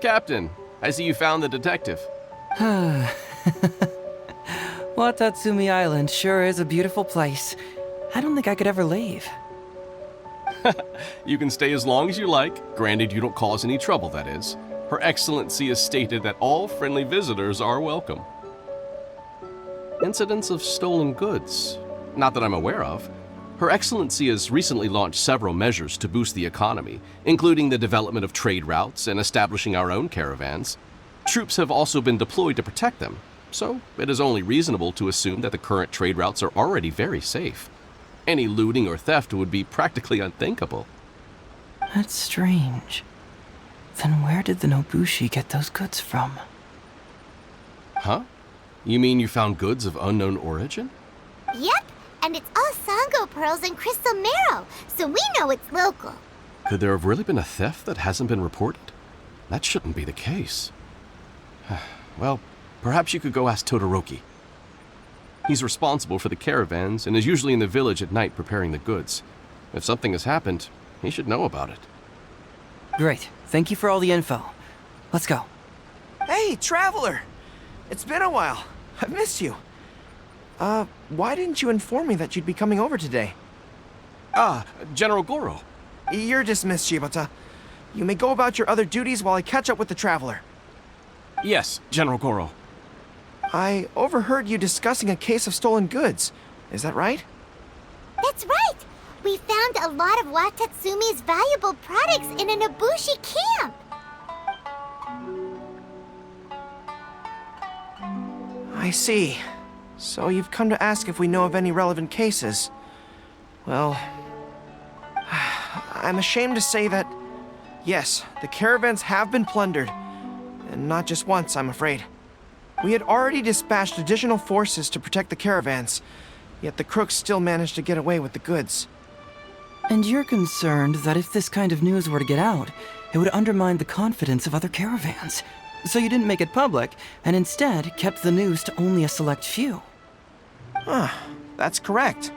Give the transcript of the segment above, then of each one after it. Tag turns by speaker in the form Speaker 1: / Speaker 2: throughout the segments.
Speaker 1: Captain, I see you found the detective.
Speaker 2: Watatsumi Island sure is a beautiful place. I don't think I could ever leave.
Speaker 1: You can stay as long as you like, granted you don't cause any trouble, that is. Her Excellency has stated that all friendly visitors are welcome. Incidents of stolen goods? Not that I'm aware of. Her Excellency has recently launched several measures to boost the economy, including the development of trade routes and establishing our own caravans. Troops have also been deployed to protect them, so it is only reasonable to assume that the current trade routes are already very safe. Any looting or theft would be practically unthinkable.
Speaker 2: That's strange. Then where did the Nobushi get those goods from?
Speaker 1: Huh? You mean you found goods of unknown origin?
Speaker 3: Yep, and it's all Sango pearls and crystal marrow, so we know it's local.
Speaker 1: Could there have really been a theft that hasn't been reported? That shouldn't be the case. Well, perhaps you could go ask Todoroki. He's responsible for the caravans and is usually in the village at night preparing the goods. If something has happened, he should know about it.
Speaker 2: Great. Thank you for all the info. Let's go.
Speaker 4: Hey, traveler! It's been a while. I've missed you. Why didn't you inform me that you'd be coming over today?
Speaker 1: Ah, General Goro.
Speaker 4: You're dismissed, Shibata. You may go about your other duties while I catch up with the traveler.
Speaker 1: Yes, General Goro.
Speaker 4: I overheard you discussing a case of stolen goods. Is that right?
Speaker 3: That's right! We found a lot of Watatsumi's valuable products in a Nobushi camp!
Speaker 4: I see. So you've come to ask if we know of any relevant cases. Well, I'm ashamed to say that, yes, the caravans have been plundered. And not just once, I'm afraid. We had already dispatched additional forces to protect the caravans, yet the crooks still managed to get away with the goods.
Speaker 2: And you're concerned that if this kind of news were to get out, it would undermine the confidence of other caravans. So you didn't make it public, and instead kept the news to only a select few.
Speaker 4: That's correct.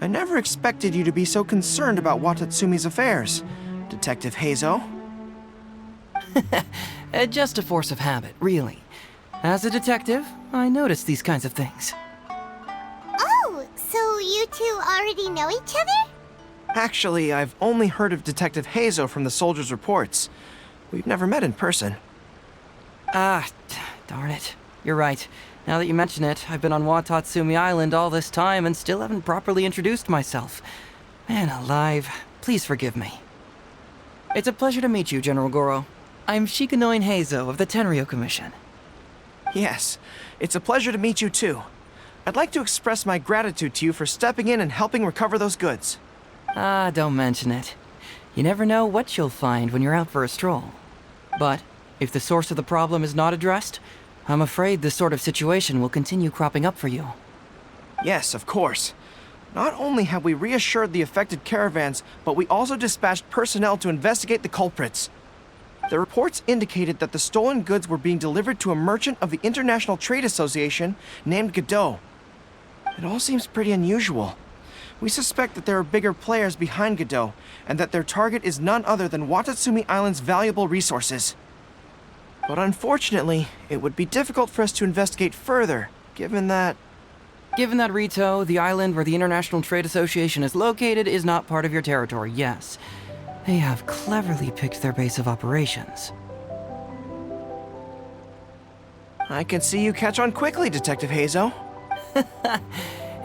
Speaker 4: I never expected you to be so concerned about Watatsumi's affairs, Detective Heizo.
Speaker 2: Just a force of habit, really. As a detective, I notice these kinds of things.
Speaker 3: Oh, so you two already know each other?
Speaker 4: Actually, I've only heard of Detective Heizo from the soldiers' reports. We've never met in person.
Speaker 2: Darn it. You're right. Now that you mention it, I've been on Watatsumi Island all this time and still haven't properly introduced myself. Man alive, please forgive me. It's a pleasure to meet you, General Goro. I'm Shikanoin Heizo of the Tenryo Commission.
Speaker 4: Yes, it's a pleasure to meet you too. I'd like to express my gratitude to you for stepping in and helping recover those goods.
Speaker 2: Don't mention it. You never know what you'll find when you're out for a stroll. But if the source of the problem is not addressed, I'm afraid this sort of situation will continue cropping up for you.
Speaker 4: Yes, of course. Not only have we reassured the affected caravans, but we also dispatched personnel to investigate the culprits. The reports indicated that the stolen goods were being delivered to a merchant of the International Trade Association named Godot. It all seems pretty unusual. We suspect that there are bigger players behind Godot, and that their target is none other than Watatsumi Island's valuable resources. But unfortunately, it would be difficult for us to investigate further, given that...
Speaker 2: Given that Rito, the island where the International Trade Association is located, is not part of your territory, yes. They have cleverly picked their base of operations.
Speaker 4: I can see you catch on quickly, Detective Heizo.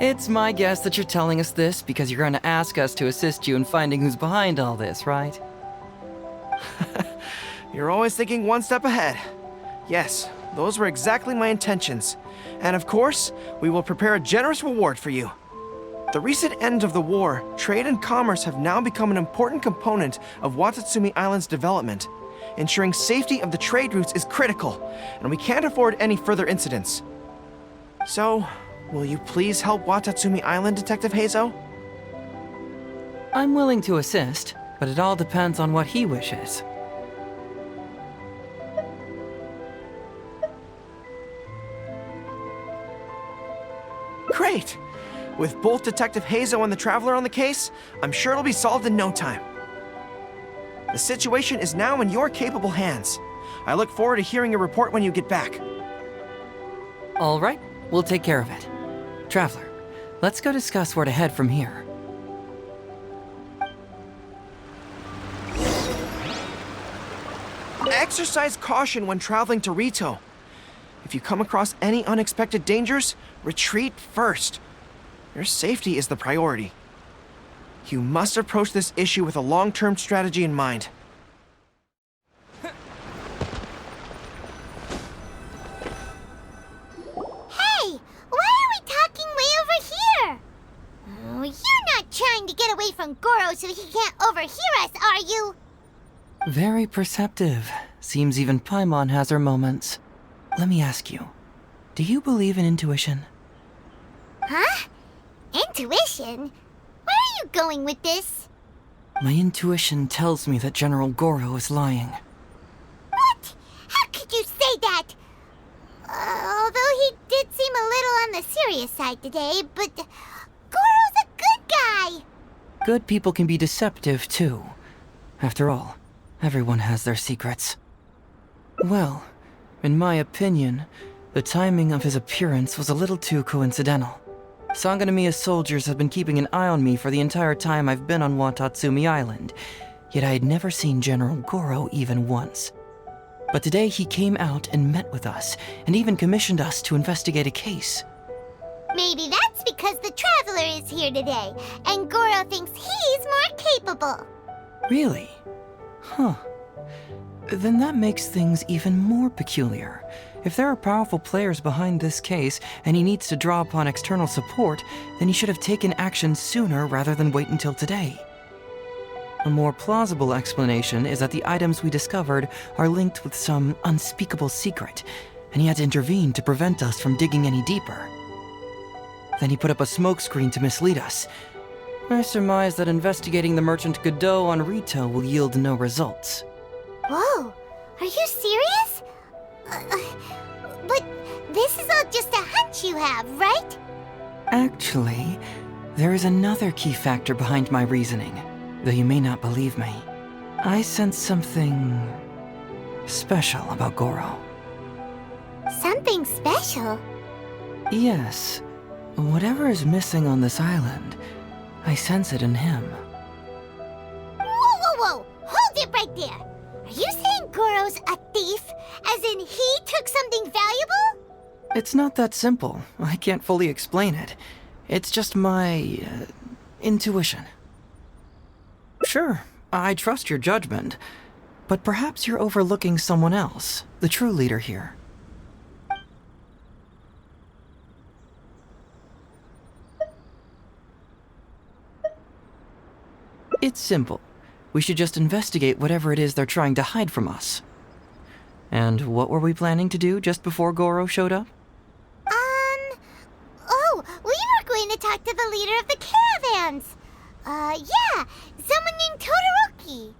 Speaker 2: It's my guess that you're telling us this because you're going to ask us to assist you in finding who's behind all this, right?
Speaker 4: You're always thinking one step ahead. Yes, those were exactly my intentions. And of course, we will prepare a generous reward for you. The recent end of the war, trade and commerce have now become an important component of Watatsumi Island's development. Ensuring safety of the trade routes is critical, and we can't afford any further incidents. So, will you please help Watatsumi Island, Detective Heizo?
Speaker 2: I'm willing to assist, but it all depends on what he wishes.
Speaker 4: Great! With both Detective Heizo and the Traveler on the case, I'm sure it'll be solved in no time. The situation is now in your capable hands. I look forward to hearing your report when you get back.
Speaker 2: All right, we'll take care of it. Traveler, let's go discuss where to head from here.
Speaker 4: Exercise caution when traveling to Rito. If you come across any unexpected dangers, retreat first. Your safety is the priority. You must approach this issue with a long-term strategy in mind.
Speaker 3: Hey, why are we talking way over here? Oh, you're not trying to get away from Goro so he can't overhear us, are you?
Speaker 2: Very perceptive. Seems even Paimon has her moments. Let me ask you, do you believe in intuition?
Speaker 3: Huh? Intuition? Where are you going with this?
Speaker 2: My intuition tells me that General Goro is lying.
Speaker 3: What? How could you say that? Although he did seem a little on the serious side today, but Goro's a good guy.
Speaker 2: Good people can be deceptive, too. After all, everyone has their secrets. Well, in my opinion, the timing of his appearance was a little too coincidental. Sangonomiya's soldiers have been keeping an eye on me for the entire time I've been on Watatsumi Island, yet I had never seen General Goro even once. But today he came out and met with us, and even commissioned us to investigate a case.
Speaker 3: Maybe that's because the Traveler is here today, and Goro thinks he's more capable.
Speaker 2: Really? Huh. Then that makes things even more peculiar. If there are powerful players behind this case, and he needs to draw upon external support, then he should have taken action sooner rather than wait until today. A more plausible explanation is that the items we discovered are linked with some unspeakable secret, and he had to intervene to prevent us from digging any deeper. Then he put up a smokescreen to mislead us. I surmise that investigating the merchant Godot on Rito will yield no results.
Speaker 3: Whoa, are you serious? But this is all just a hunch you have, right?
Speaker 2: Actually, there is another key factor behind my reasoning, though you may not believe me. I sense something special about Goro.
Speaker 3: Something special?
Speaker 2: Yes, whatever is missing on this island, I sense it in him.
Speaker 3: Whoa! Hold it right there! Are you saying Goro's a thief? As in he took something valuable?
Speaker 2: It's not that simple. I can't fully explain it. It's just my intuition. Sure, I trust your judgment, but perhaps you're overlooking someone else, the true leader here. It's simple. We should just investigate whatever it is they're trying to hide from us. And what were we planning to do just before Goro showed up?
Speaker 3: Oh, we were going to talk to the leader of the caravans. Yeah, someone named Todoroki.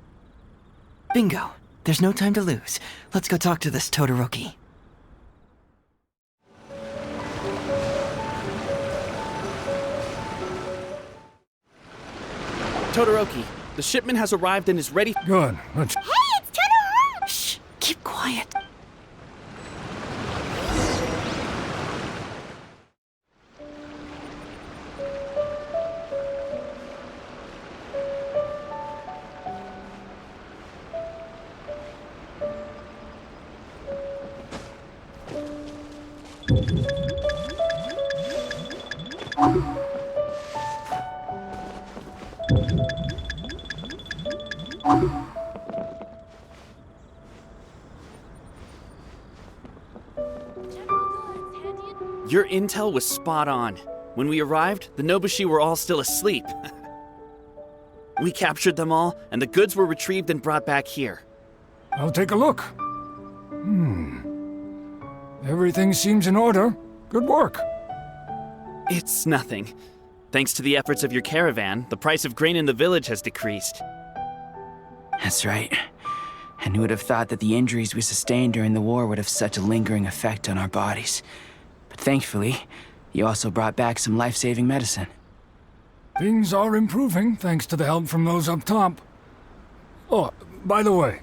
Speaker 2: Bingo. There's no time to lose. Let's go talk to this Todoroki.
Speaker 5: Todoroki, the shipment has arrived and is ready.
Speaker 6: Good. Let's...
Speaker 3: Hey, it's Todoroki!
Speaker 2: Shh! Keep quiet.
Speaker 5: Your intel was spot on. When we arrived, the Nobushi were all still asleep. We captured them all, and the goods were retrieved and brought back here.
Speaker 6: I'll take a look. Everything seems in order. Good work.
Speaker 5: It's nothing. Thanks to the efforts of your caravan, the price of grain in the village has decreased.
Speaker 7: That's right. And who would have thought that the injuries we sustained during the war would have such a lingering effect on our bodies? But thankfully, you also brought back some life-saving medicine.
Speaker 6: Things are improving thanks to the help from those up top. Oh, by the way,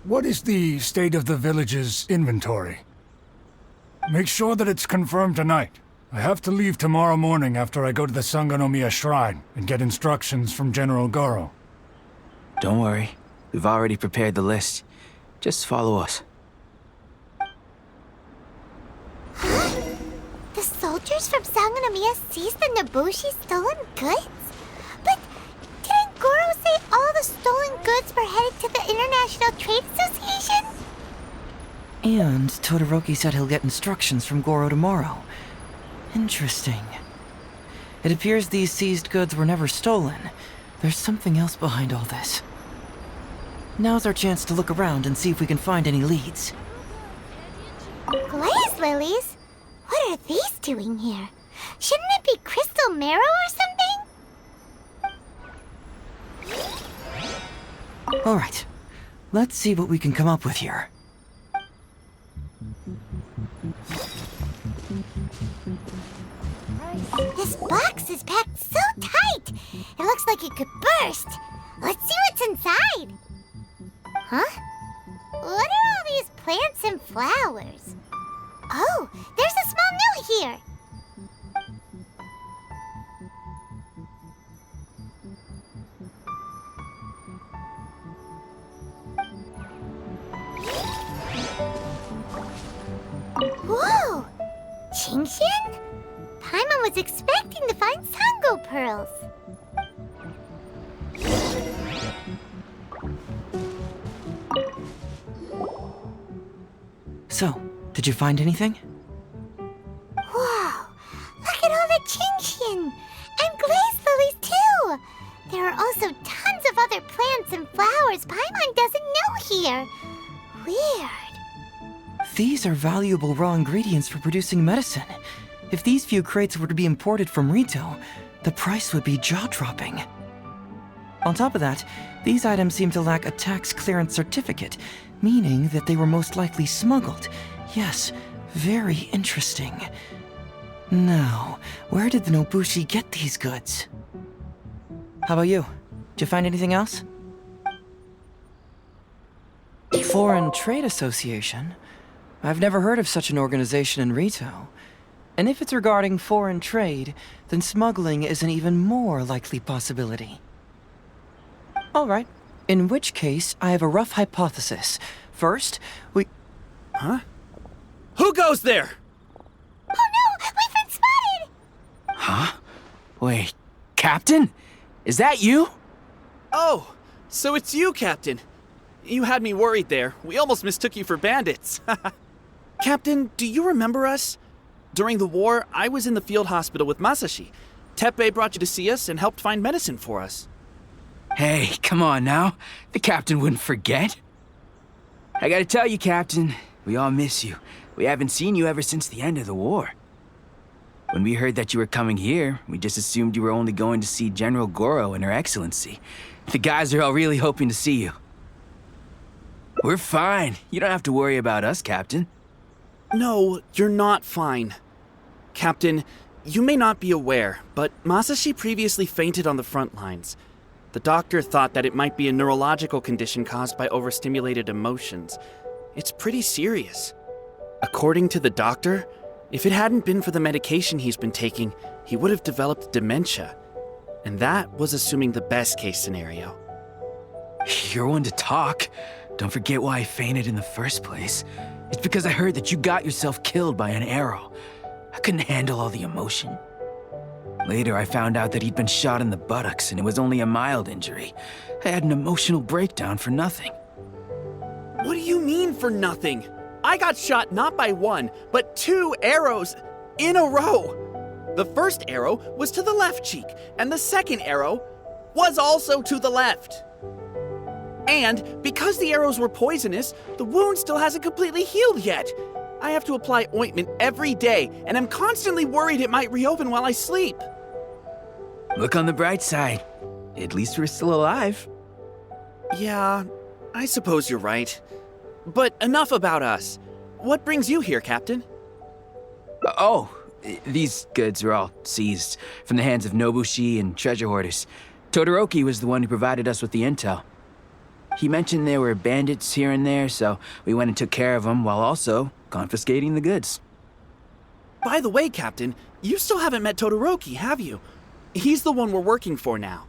Speaker 6: what is the state of the village's inventory? Make sure that it's confirmed tonight. I have to leave tomorrow morning after I go to the Sangonomiya Shrine and get instructions from General Goro.
Speaker 7: Don't worry. We've already prepared the list. Just follow us.
Speaker 3: The soldiers from Sangonomiya seized the Nobushi stolen goods? But didn't Goro say all the stolen goods were headed to the International Trade Association?
Speaker 2: And Todoroki said he'll get instructions from Goro tomorrow. Interesting. It appears these seized goods were never stolen. There's something else behind all this. Now's our chance to look around and see if we can find any leads.
Speaker 3: Glaze lilies? What are these doing here? Shouldn't it be crystal marrow or something?
Speaker 2: Alright, let's see what we can come up with here.
Speaker 3: This box is packed so tight! It looks like it could burst! Let's see what's inside! Huh? What are all these plants and flowers? Oh, there's a small note here! Whoa! Genshin? Paimon was expecting to find Sango pearls.
Speaker 2: So, did you find anything?
Speaker 3: Wow! Look at all the Genshin! And glaze lilies too! There are also tons of other plants and flowers Paimon doesn't know here. Weird.
Speaker 2: These are valuable raw ingredients for producing medicine. If these few crates were to be imported from Rito, the price would be jaw-dropping. On top of that, these items seem to lack a tax clearance certificate, meaning that they were most likely smuggled. Yes, very interesting. Now, where did the Nobushi get these goods? How about you? Did you find anything else? Foreign Trade Association? I've never heard of such an organization in Rito. And if it's regarding foreign trade, then smuggling is an even more likely possibility. Alright, in which case, I have a rough hypothesis. First,
Speaker 5: Huh? Who goes there?
Speaker 3: Oh no! We've been spotted!
Speaker 7: Huh? Wait, Captain? Is that you?
Speaker 5: Oh, so it's you, Captain. You had me worried there. We almost mistook you for bandits. Captain, do you remember us? During the war, I was in the field hospital with Masashi. Teppei brought you to see us and helped find medicine for us.
Speaker 7: Hey, come on now. The captain wouldn't forget. I gotta tell you, Captain, we all miss you. We haven't seen you ever since the end of the war. When we heard that you were coming here, we just assumed you were only going to see General Goro and Her Excellency. The guys are all really hoping to see you. We're fine. You don't have to worry about us, Captain.
Speaker 5: No, you're not fine. Captain, you may not be aware, but Masashi previously fainted on the front lines. The doctor thought that it might be a neurological condition caused by overstimulated emotions. It's pretty serious. According to the doctor, if it hadn't been for the medication he's been taking, he would have developed dementia. And that was assuming the best case scenario.
Speaker 7: You're one to talk. Don't forget why I fainted in the first place. It's because I heard that you got yourself killed by an arrow. I couldn't handle all the emotion. Later, I found out that he'd been shot in the buttocks and it was only a mild injury. I had an emotional breakdown for nothing.
Speaker 5: What do you mean for nothing? I got shot not by one, but 2 arrows in a row. The first arrow was to the left cheek, and the second arrow was also to the left. And because the arrows were poisonous, the wound still hasn't completely healed yet. I have to apply ointment every day, and I'm constantly worried it might reopen while I sleep.
Speaker 7: Look on the bright side. At least we're still alive.
Speaker 5: Yeah, I suppose you're right. But enough about us. What brings you here, Captain?
Speaker 7: These goods are all seized from the hands of Nobushi and treasure hoarders. Todoroki was the one who provided us with the intel. He mentioned there were bandits here and there, so we went and took care of them while also confiscating the goods.
Speaker 5: By the way, Captain, you still haven't met Todoroki, have you? He's the one we're working for now.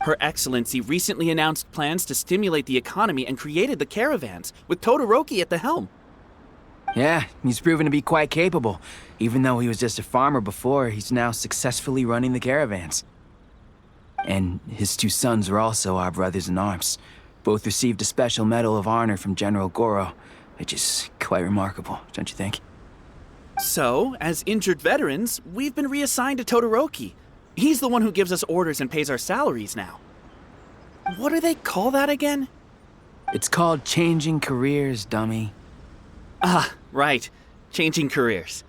Speaker 5: Her Excellency recently announced plans to stimulate the economy and created the caravans, with Todoroki at the helm.
Speaker 7: Yeah, he's proven to be quite capable. Even though he was just a farmer before, he's now successfully running the caravans. And his two sons are also our brothers in arms. Both received a special medal of honor from General Goro, which is quite remarkable, don't you think?
Speaker 5: So, as injured veterans, we've been reassigned to Todoroki. He's the one who gives us orders and pays our salaries now. What do they call that again?
Speaker 7: It's called changing careers, dummy.
Speaker 5: Ah, right. Changing careers.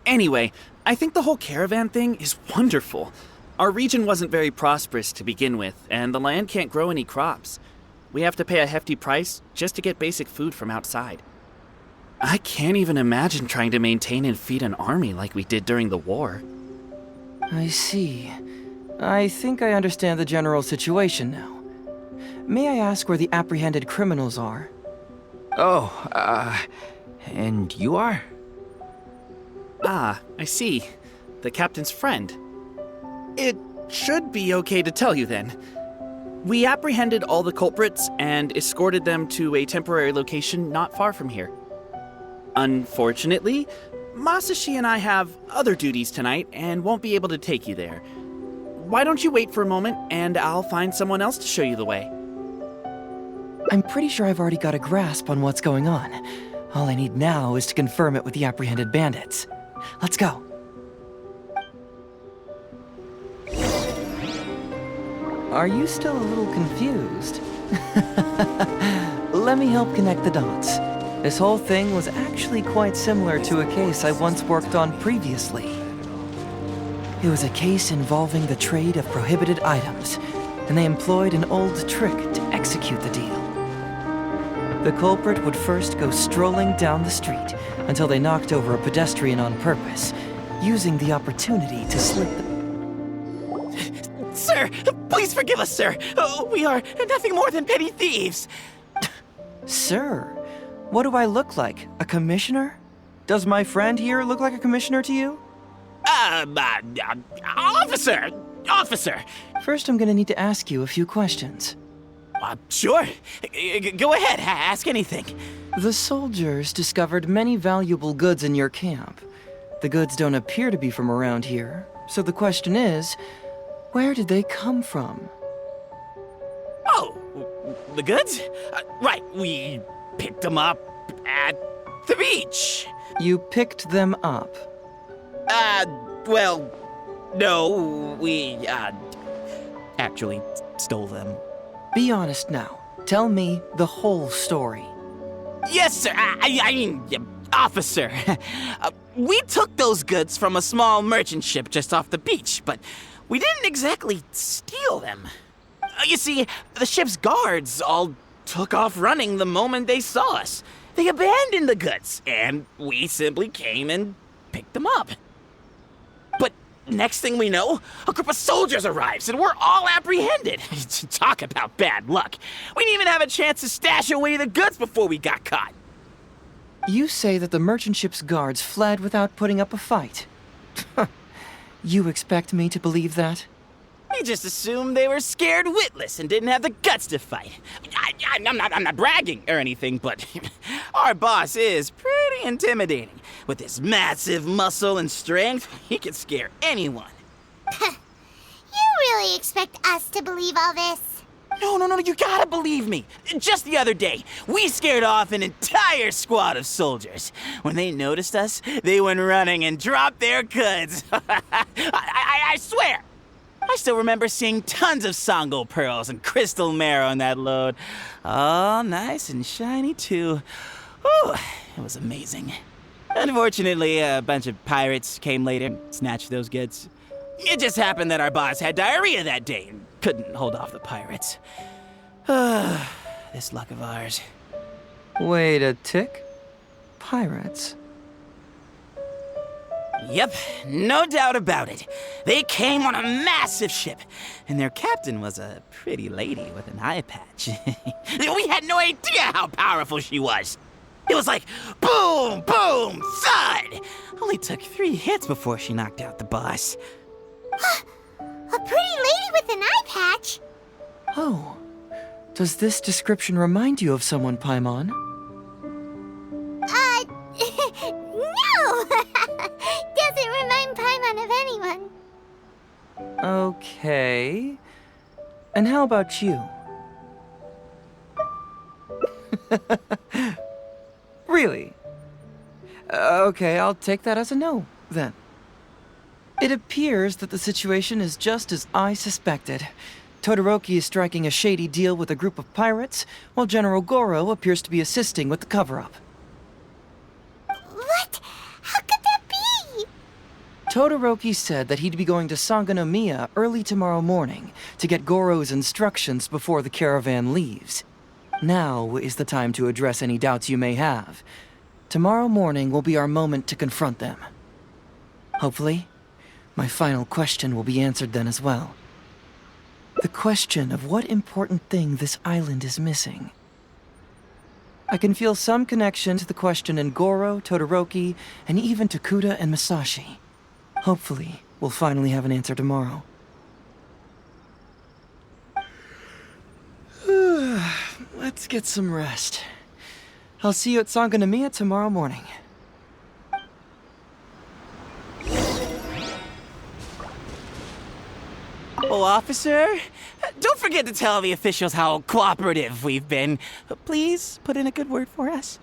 Speaker 5: Anyway, I think the whole caravan thing is wonderful. Our region wasn't very prosperous to begin with, and the land can't grow any crops. We have to pay a hefty price just to get basic food from outside. I can't even imagine trying to maintain and feed an army like we did during the war.
Speaker 2: I see. I think I understand the general situation now. May I ask where the apprehended criminals are?
Speaker 7: Oh, and you are?
Speaker 5: Ah, I see. The captain's friend. It should be okay to tell you then. We apprehended all the culprits and escorted them to a temporary location not far from here. Unfortunately, Masashi and I have other duties tonight and won't be able to take you there. Why don't you wait for a moment and I'll find someone else to show you the way.
Speaker 2: I'm pretty sure I've already got a grasp on what's going on. All I need now is to confirm it with the apprehended bandits. Let's go. Are you still a little confused? Let me help connect the dots. This whole thing was actually quite similar to a case I once worked on previously. It was a case involving the trade of prohibited items, and they employed an old trick to execute the deal. The culprit would first go strolling down the street until they knocked over a pedestrian on purpose, using the opportunity to slip the...
Speaker 8: Sir, please forgive us, sir. We are nothing more than petty thieves.
Speaker 2: Sir, what do I look like? A commissioner? Does my friend here look like a commissioner to you?
Speaker 8: Officer! Officer!
Speaker 2: First, I'm gonna need to ask you a few questions.
Speaker 8: Sure. Go ahead, ask anything.
Speaker 2: The soldiers discovered many valuable goods in your camp. The goods don't appear to be from around here, so the question is, where did they come from?
Speaker 8: Oh, the goods? Right, we picked them up at the beach.
Speaker 2: You picked them up?
Speaker 8: Well, no, we, actually stole them.
Speaker 2: Be honest now. Tell me the whole story.
Speaker 8: Yes, sir. I mean, officer. We took those goods from a small merchant ship just off the beach, but we didn't exactly steal them. You see, the ship's guards all took off running the moment they saw us. They abandoned the goods, and we simply came and picked them up. But next thing we know, a group of soldiers arrives, and we're all apprehended. Talk about bad luck. We didn't even have a chance to stash away the goods before we got caught.
Speaker 2: You say that the merchant ship's guards fled without putting up a fight. You expect me to believe that?
Speaker 8: We just assumed they were scared witless and didn't have the guts to fight. I'm not bragging or anything, but our boss is pretty intimidating. With his massive muscle and strength, he could scare anyone.
Speaker 3: You really expect us to believe all this?
Speaker 8: No, you gotta believe me. Just the other day, we scared off an entire squad of soldiers. When they noticed us, they went running and dropped their goods. I swear. I still remember seeing tons of Sango pearls and crystal marrow in that load. All nice and shiny, too. Whew, it was amazing. Unfortunately, a bunch of pirates came later and snatched those goods. It just happened that our boss had diarrhea that day and couldn't hold off the pirates. This luck of ours.
Speaker 2: Wait a tick. Pirates?
Speaker 8: Yep, no doubt about it. They came on a massive ship, and their captain was a pretty lady with an eye patch. We had no idea how powerful she was. It was like boom, boom, thud. Only took 3 hits before she knocked out the boss.
Speaker 3: A pretty lady with an eye patch?
Speaker 2: Oh. Does this description remind you of someone, Paimon?
Speaker 3: No! Doesn't remind Paimon of anyone.
Speaker 2: Okay. And how about you? Really? Okay, I'll take that as a no, then. It appears that the situation is just as I suspected. Todoroki is striking a shady deal with a group of pirates, while General Goro appears to be assisting with the cover-up.
Speaker 3: What? How could that be?
Speaker 2: Todoroki said that he'd be going to Sangonomiya early tomorrow morning to get Goro's instructions before the caravan leaves. Now is the time to address any doubts you may have. Tomorrow morning will be our moment to confront them. Hopefully, my final question will be answered then as well. The question of what important thing this island is missing. I can feel some connection to the question in Goro, Todoroki, and even Tokuda and Masashi. Hopefully, we'll finally have an answer tomorrow. Let's get some rest. I'll see you at Sangonomiya tomorrow morning.
Speaker 8: Oh, officer, don't forget to tell the officials how cooperative we've been. Please put in a good word for us.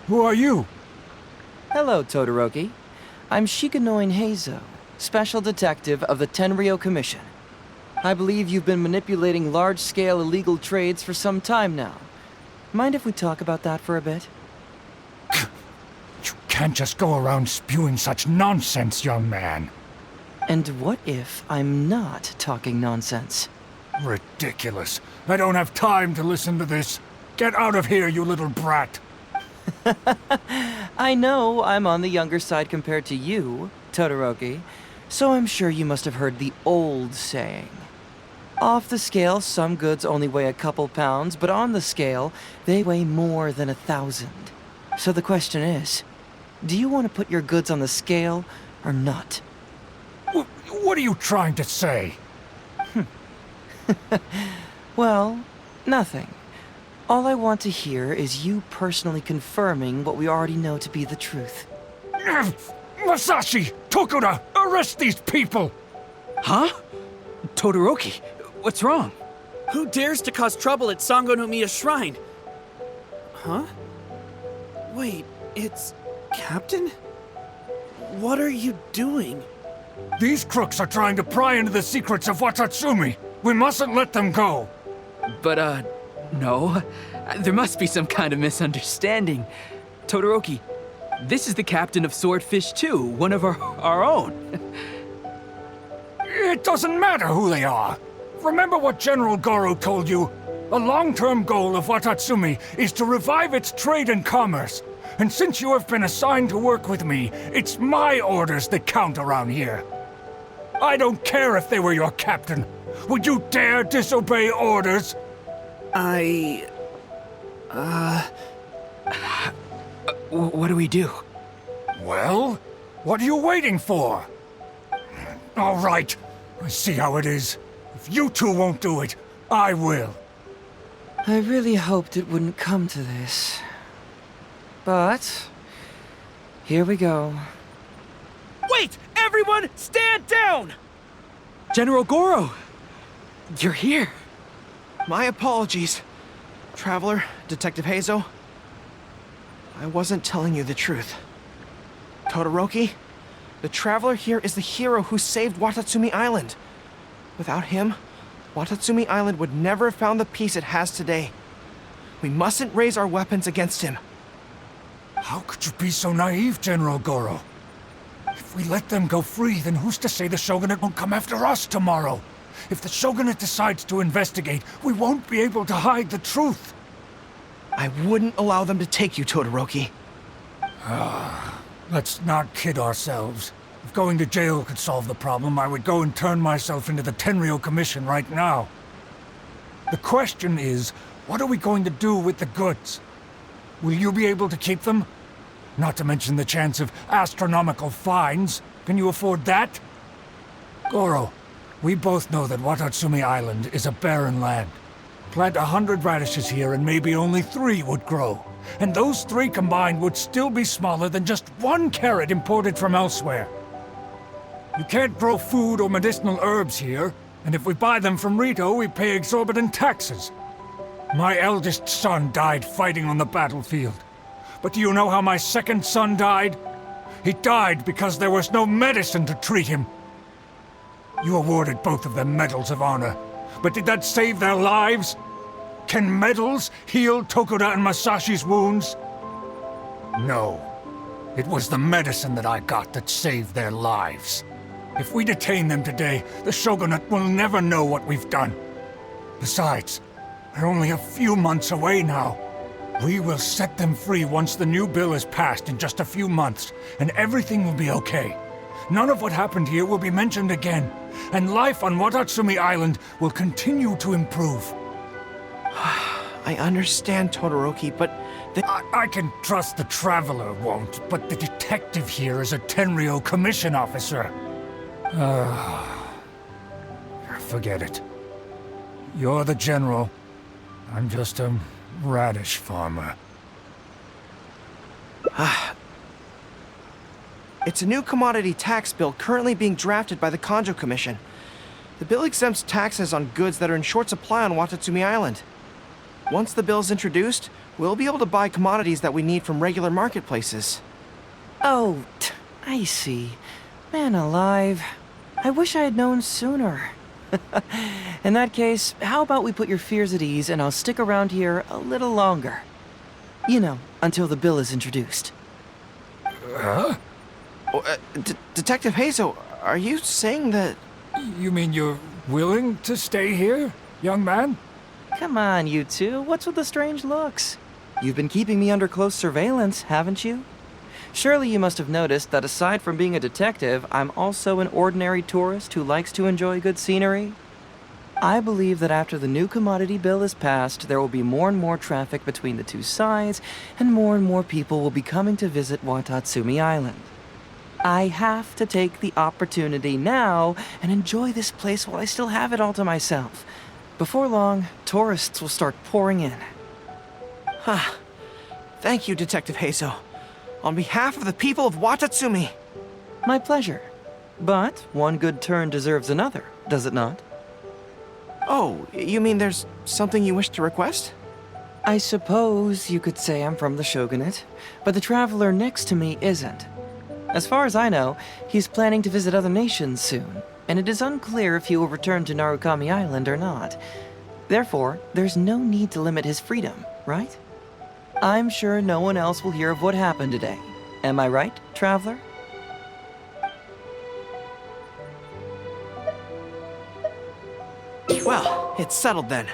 Speaker 6: Who are you?
Speaker 2: Hello, Todoroki. I'm Shikanoin Heizo, Special Detective of the Tenryou Commission. I believe you've been manipulating large-scale illegal trades for some time now. Mind if we talk about that for a bit?
Speaker 6: You can't just go around spewing such nonsense, young man.
Speaker 2: And what if I'm not talking nonsense?
Speaker 6: Ridiculous. I don't have time to listen to this. Get out of here, you little brat.
Speaker 2: I know I'm on the younger side compared to you, Todoroki, so I'm sure you must have heard the old saying. Off the scale, some goods only weigh a couple pounds, but on the scale, they weigh more than 1,000. So the question is, do you want to put your goods on the scale or not?
Speaker 6: What are you trying to say?
Speaker 2: Well, nothing. All I want to hear is you personally confirming what we already know to be the truth.
Speaker 6: Masashi! Tokuda! Arrest these people!
Speaker 7: Huh? Todoroki, what's wrong?
Speaker 5: Who dares to cause trouble at Sangonomiya Shrine? Huh? Wait, it's... Captain? What are you doing?
Speaker 6: These crooks are trying to pry into the secrets of Watatsumi. We mustn't let them go.
Speaker 7: But, no. There must be some kind of misunderstanding. Todoroki, this is the captain of Swordfish 2, one of our own.
Speaker 6: It doesn't matter who they are. Remember what General Goro told you? A long-term goal of Watatsumi is to revive its trade and commerce. And since you have been assigned to work with me, it's my orders that count around here. I don't care if they were your captain. Would you dare disobey orders?
Speaker 7: What do we do?
Speaker 6: Well, what are you waiting for? All right, I see how it is. If you two won't do it, I will.
Speaker 2: I really hoped it wouldn't come to this. But... here we go.
Speaker 5: Wait! Everyone, stand down!
Speaker 7: General Goro! You're here!
Speaker 4: My apologies, Traveler, Detective Heizo. I wasn't telling you the truth. Todoroki, the Traveler here is the hero who saved Watatsumi Island. Without him, Watatsumi Island would never have found the peace it has today. We mustn't raise our weapons against him.
Speaker 6: How could you be so naive, General Goro? If we let them go free, then who's to say the Shogunate won't come after us tomorrow? If the Shogunate decides to investigate, we won't be able to hide the truth.
Speaker 4: I wouldn't allow them to take you, Todoroki.
Speaker 6: Let's not kid ourselves. If going to jail could solve the problem, I would go and turn myself into the Tenryou Commission right now. The question is, what are we going to do with the goods? Will you be able to keep them? Not to mention the chance of astronomical fines. Can you afford that? Goro, we both know that Watatsumi Island is a barren land. Plant 100 radishes here and maybe only 3 would grow. And those 3 combined would still be smaller than just 1 carrot imported from elsewhere. You can't grow food or medicinal herbs here, and if we buy them from Rito, we pay exorbitant taxes. My eldest son died fighting on the battlefield. But do you know how my second son died? He died because there was no medicine to treat him. You awarded both of them medals of honor, but did that save their lives? Can medals heal Tokuda and Masashi's wounds? No. It was the medicine that I got that saved their lives. If we detain them today, the Shogunate will never know what we've done. Besides, they're only a few months away now. We will set them free once the new bill is passed in just a few months, and everything will be okay. None of what happened here will be mentioned again, and life on Watatsumi Island will continue to improve.
Speaker 4: I understand, Todoroki, but
Speaker 6: I can trust the Traveler won't, but the detective here is a Tenryou Commission officer. Forget it. You're the general. I'm just a radish farmer.
Speaker 4: It's a new commodity tax bill currently being drafted by the Kanjo Commission. The bill exempts taxes on goods that are in short supply on Watatsumi Island. Once the bill is introduced, we'll be able to buy commodities that we need from regular marketplaces.
Speaker 2: Oh, I see. Man alive. I wish I had known sooner. In that case, how about we put your fears at ease and I'll stick around here a little longer. You know, until the bill is introduced.
Speaker 6: Huh?
Speaker 4: Detective Hazo, are you saying that...
Speaker 6: You mean you're willing to stay here, young man?
Speaker 2: Come on, you two. What's with the strange looks? You've been keeping me under close surveillance, haven't you? Surely you must have noticed that aside from being a detective, I'm also an ordinary tourist who likes to enjoy good scenery. I believe that after the new commodity bill is passed, there will be more and more traffic between the two sides, and more people will be coming to visit Watatsumi Island. I have to take the opportunity now and enjoy this place while I still have it all to myself. Before long, tourists will start pouring in.
Speaker 4: Thank you, Detective Hazo. On behalf of the people of Watatsumi.
Speaker 2: My pleasure. But one good turn deserves another, does it not?
Speaker 4: Oh, you mean there's something you wish to request?
Speaker 2: I suppose you could say I'm from the Shogunate, but the traveler next to me isn't. As far as I know, he's planning to visit other nations soon, and it is unclear if he will return to Narukami Island or not. Therefore, there's no need to limit his freedom, right? I'm sure no one else will hear of what happened today. Am I right, traveler?
Speaker 4: Well, it's settled then.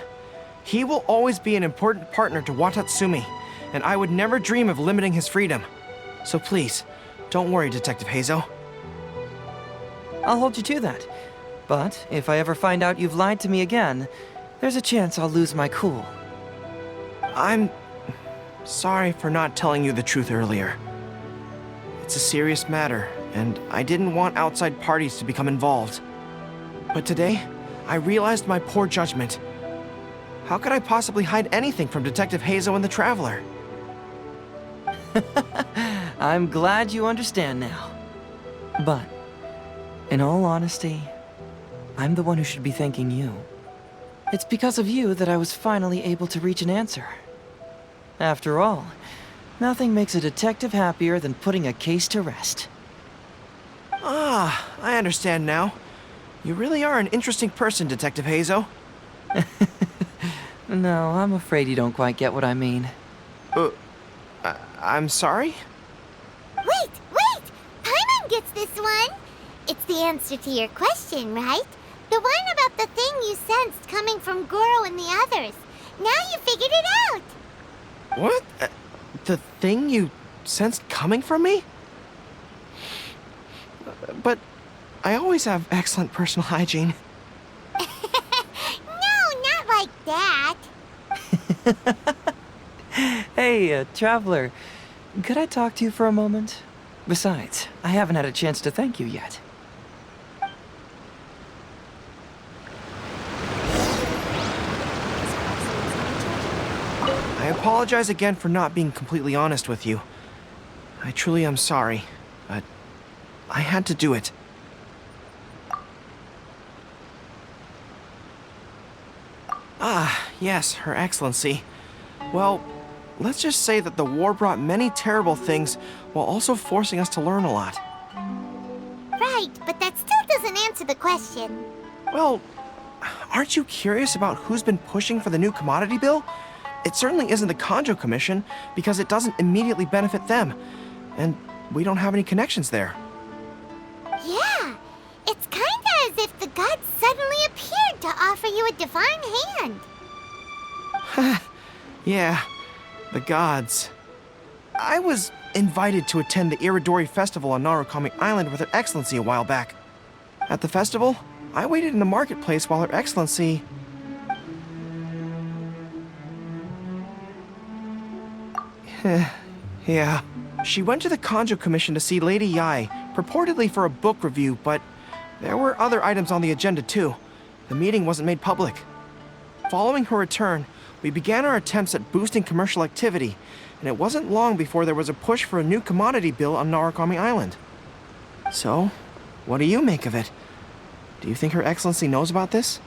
Speaker 4: He will always be an important partner to Watatsumi, and I would never dream of limiting his freedom. So please, don't worry, Detective Hazo.
Speaker 2: I'll hold you to that. But if I ever find out you've lied to me again, there's a chance I'll lose my cool.
Speaker 4: I'm sorry for not telling you the truth earlier. It's a serious matter, and I didn't want outside parties to become involved. But today, I realized my poor judgment. How could I possibly hide anything from Detective Hazo and the Traveler?
Speaker 2: I'm glad you understand now. But, in all honesty, I'm the one who should be thanking you. It's because of you that I was finally able to reach an answer. After all, nothing makes a detective happier than putting a case to rest.
Speaker 4: Ah, I understand now. You really are an interesting person, Detective Hazo.
Speaker 2: No, I'm afraid you don't quite get what I mean.
Speaker 4: I'm sorry?
Speaker 3: Wait! Paimon gets this this one. It's the answer to your question, right? The one about the thing you sensed coming from Goro and the others. Now you figured it out.
Speaker 4: What? The thing you sensed coming from me? But I always have excellent personal hygiene.
Speaker 3: No, not like that.
Speaker 2: Hey, Traveler. Could I talk to you for a moment? Besides, I haven't had a chance to thank you yet.
Speaker 4: I apologize again for not being completely honest with you. I truly am sorry, but I had to do it. Ah, yes, Her Excellency. Well, let's just say that the war brought many terrible things while also forcing us to learn a lot.
Speaker 3: Right, but that still doesn't answer the question.
Speaker 4: Well, aren't you curious about who's been pushing for the new commodity bill? It certainly isn't the Kanjo Commission, because it doesn't immediately benefit them. And we don't have any connections there.
Speaker 3: Yeah, it's kinda as if the gods suddenly appeared to offer you a divine hand.
Speaker 4: Yeah, the gods. I was invited to attend the Iridori Festival on Narukami Island with Her Excellency a while back. At the festival, I waited in the marketplace while Her Excellency... Yeah. She went to the Kanjo Commission to see Lady Yai, purportedly for a book review, but there were other items on the agenda too. The meeting wasn't made public. Following her return, we began our attempts at boosting commercial activity, and it wasn't long before there was a push for a new commodity bill on Narukami Island. So, what do you make of it? Do you think Her Excellency knows about this?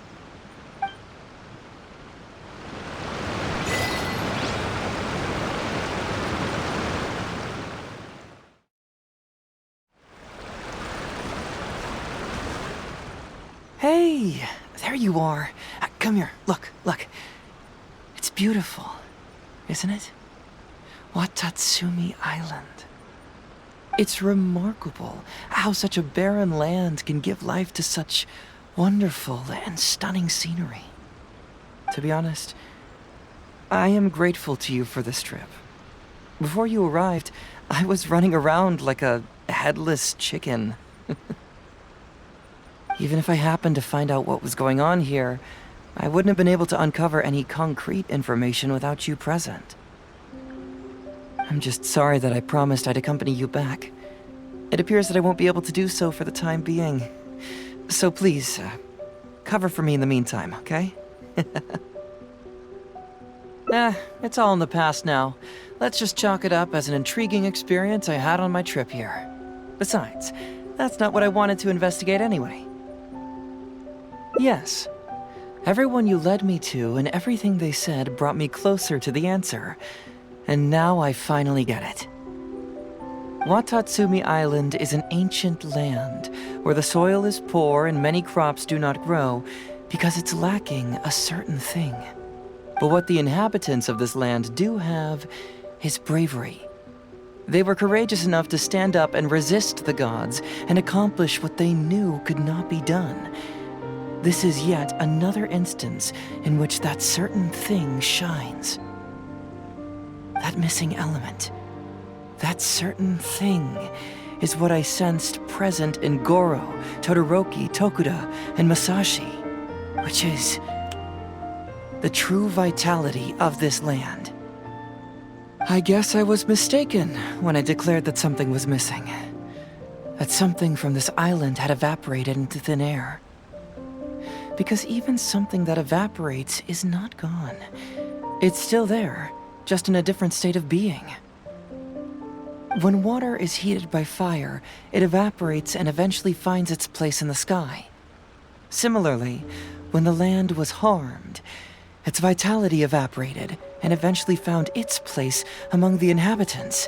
Speaker 2: Hey, there you are. Come here, look. It's beautiful, isn't it? Watatsumi Island. It's remarkable how such a barren land can give life to such wonderful and stunning scenery. To be honest, I am grateful to you for this trip. Before you arrived, I was running around like a headless chicken. Even if I happened to find out what was going on here, I wouldn't have been able to uncover any concrete information without you present. I'm just sorry that I promised I'd accompany you back. It appears that I won't be able to do so for the time being. So please, cover for me in the meantime, okay? It's all in the past now. Let's just chalk it up as an intriguing experience I had on my trip here. Besides, that's not what I wanted to investigate anyway. Yes. Everyone you led me to and everything they said brought me closer to the answer. And now I finally get it. Watatsumi Island is an ancient land where the soil is poor and many crops do not grow because it's lacking a certain thing. But what the inhabitants of this land do have is bravery. They were courageous enough to stand up and resist the gods and accomplish what they knew could not be done. This is yet another instance in which that certain thing shines. That missing element, that certain thing, is what I sensed present in Goro, Todoroki, Tokuda, and Masashi, which is the true vitality of this land. I guess I was mistaken when I declared that something was missing. That something from this island had evaporated into thin air. Because even something that evaporates is not gone. It's still there, just in a different state of being. When water is heated by fire, it evaporates and eventually finds its place in the sky. Similarly, when the land was harmed, its vitality evaporated and eventually found its place among the inhabitants.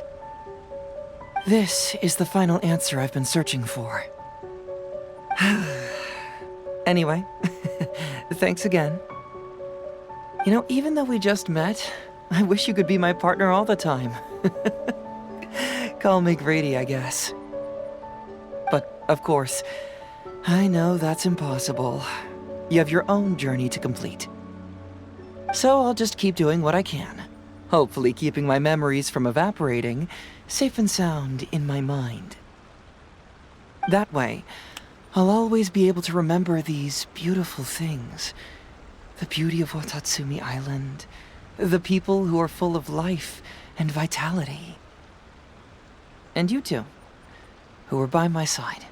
Speaker 2: This is the final answer I've been searching for. Anyway, thanks again. You know, even though we just met, I wish you could be my partner all the time. Call me greedy, I guess. But Of course, I know that's impossible. You have your own journey to complete. So I'll just keep doing what I can. Hopefully keeping my memories from evaporating safe and sound in my mind. That way, I'll always be able to remember these beautiful things. The beauty of Watatsumi Island, the people who are full of life and vitality. And you two, who are by my side.